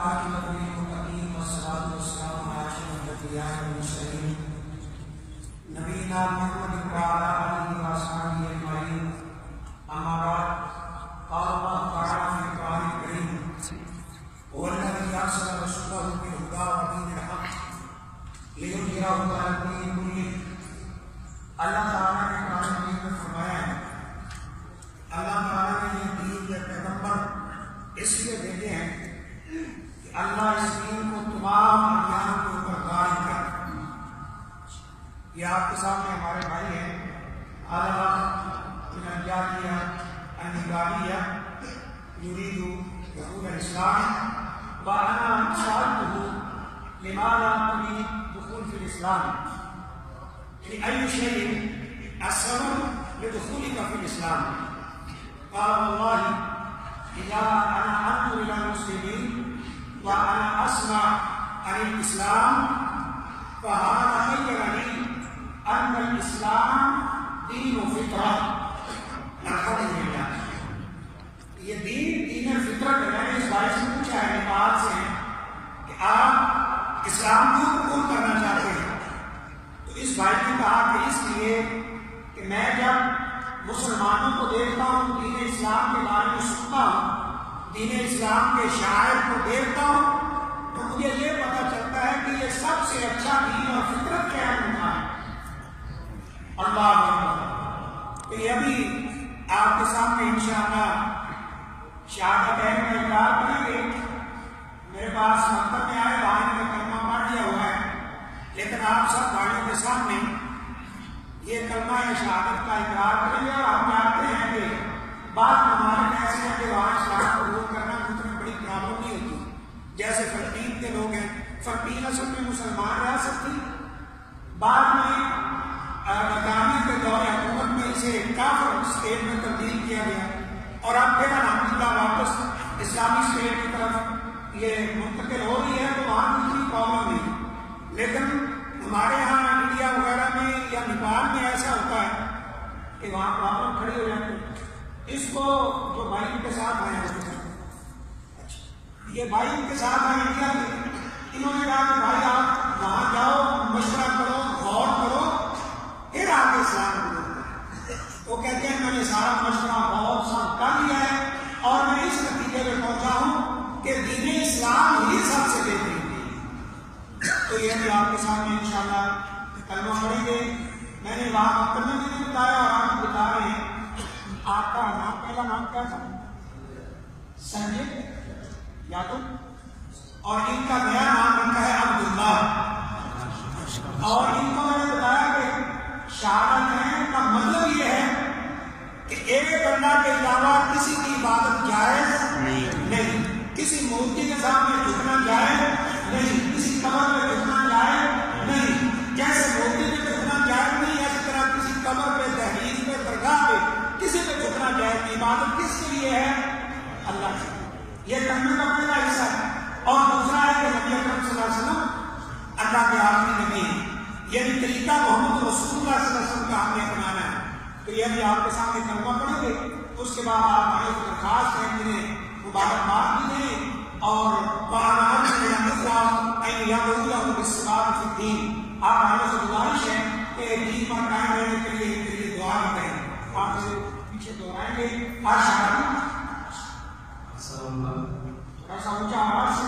عاقبۃ للمتقین والصلاۃ والسلام علی اشرف الانبیاء والمرسلین نبینا محمد وعلی آلہ وصحبہ اجمعین اما بعد قال اللہ تعالی فی القرآن الکریم هو الذی ارسل رسولہ بالہدی ودین الحق لیظہرہ علی الدین کلہ۔ اللہ تعالیٰ نے قرآن کریم میں فرمایا ہے، اللہ تعالیٰ نے یہ دین یا پیغمبر اس لیے بھیجے ہیں کہ اللہ اس دین کو تمام ادیان کے اوپر غالب کرے۔ یہ آپ کے سامنے ہمارے بھائی ہیں علماء من الجالیہ النگاریہ یرید دخول الاسلام وانا سألته لماذا تريد دخول في الاسلام، لأي شيء السبب لدخولك في الاسلام؟ قال والله إذا أنا أنظر إلى المسلمين وأنا أسمع عن الإسلام فهذا خيرني أن الإسلام دين فطرة۔ الحمد للہ، یہ دین فطرت ہے۔ میں نے اس بھائی سے پوچھا ہے نیپال سے کہ آپ اسلام کیوں قبول کرنا چاہتے ہیں، تو اس بھائی نے کہا کہ اس لیے کہ میں جب مسلمانوں کو دیکھتا ہوں، دین اسلام کے بارے میں سنتا ہوں، دین اسلام کے شاعر کو دیکھتا ہوں، تو مجھے یہ پتہ چلتا ہے کہ یہ سب سے اچھا دین اور فطرت کیا ہے۔ اللہ اکبر۔ تو یہ ابھی آپ کے سامنے انشاءاللہ شہادتین کا اقرار کریں گے۔ میرے پاس مکتب میں آئے بھائی نے کلمہ پڑھ لیا ہوا ہے، لیکن آپ سب بھائیوں کے سامنے یہ کلمہ شہادت کا اقرار کریں گے۔ اور ہم جانتے ہیں کہ بعض ممالک ایسے ہیں کہ وہاں اسلام قبول کرنا اتنی بڑی پرابلم نہیں ہوتی، جیسے فلپین کے لوگ ہیں۔ فلپین اصل میں مسلمان ریاست تھی، بعد میں ناکامی کے دور حکومت میں اسے کافر اسٹیٹ میں تبدیل کیا گیا، اور اب پھر الحمدللہ واپس اسلامی اسٹیٹ کی طرف یہ منتقل ہو رہی ہے، تو وہاں اتنی پرابلم نہیں۔ لیکن ہمارے یہاں انڈیا وغیرہ میں یا نیپال میں ایسا ہوتا ہے کہ وہاں پرابلم کھڑی ہو جاتی ہے۔ اس کو جو بھائی ان کے ساتھ آئے ہیں، یہ بھائی ان کے ساتھ آئے انڈیا کے، انہوں نے کہا کہ بھائی آپ وہاں جاؤ، مشورہ کرو، غور کرو، پھر آگے اسلام قبول کرو۔ وہ کہتے ہیں میں نے سارا مشورہ غور سب کر لیا ہے اور میں اس نتیجے میں پہنچا ہوں کہ دین اسلام ہی سب سے بہترین ہے۔ تو یہ بھی آپ کے سامنے انشاءاللہ کلمہ پڑھیں گے۔ میں نے وہاں مکتب میں بھی بتایا اور آپ کو بتا رہے ہیں۔ آپ کا نام، پہلا نام کیا تھا؟ سنجد یادو، اور ان کا نیا نام رکھا ہے عبداللہ۔ اور ان کو میں نے بتایا کہ شہادتین کا مطلب یہ ہے کہ ایک اللہ کے علاوہ کسی کی عبادت جائز نہیں، کسی مورتی کے سامنے جھکنا جائز نہیں، کسی قبر پہ جھکنا جائز نہیں۔ جیسے مورتی پہ جھکنا جائز نہیں، اسی طرح کسی قبر پہ، دہلیز پہ، درگاہ پہ کسی پہ جھکنا جائز نہیں۔ عبادت کس کے لیے ہے؟ اللہ کے لیے۔ یہ کلمے کا پہلا حصہ ہے۔ اور دوسرا ہے کہ نبی اکرم صلی اللہ علیہ وسلم اللہ کے آخری نبی ہیں، یعنی طریقہ محمد رسول اللہ صلی اللہ علیہ وسلم کا ہم نے اپنانا ہے۔ تو یہ بھی آپ کے سامنے کلمہ پڑھیں گے، اس کے بعد آپ بھائیوں کو درخواست کریں، جنہیں مبارکباد بھی دیں اور آپ بھائیوں سے گزارش ہے کہ دین پر قائم رہنے کے لیے دعا بھی کریں۔ آپ سے پیچھے دہرائیں گے ایسا اونچا آواز سے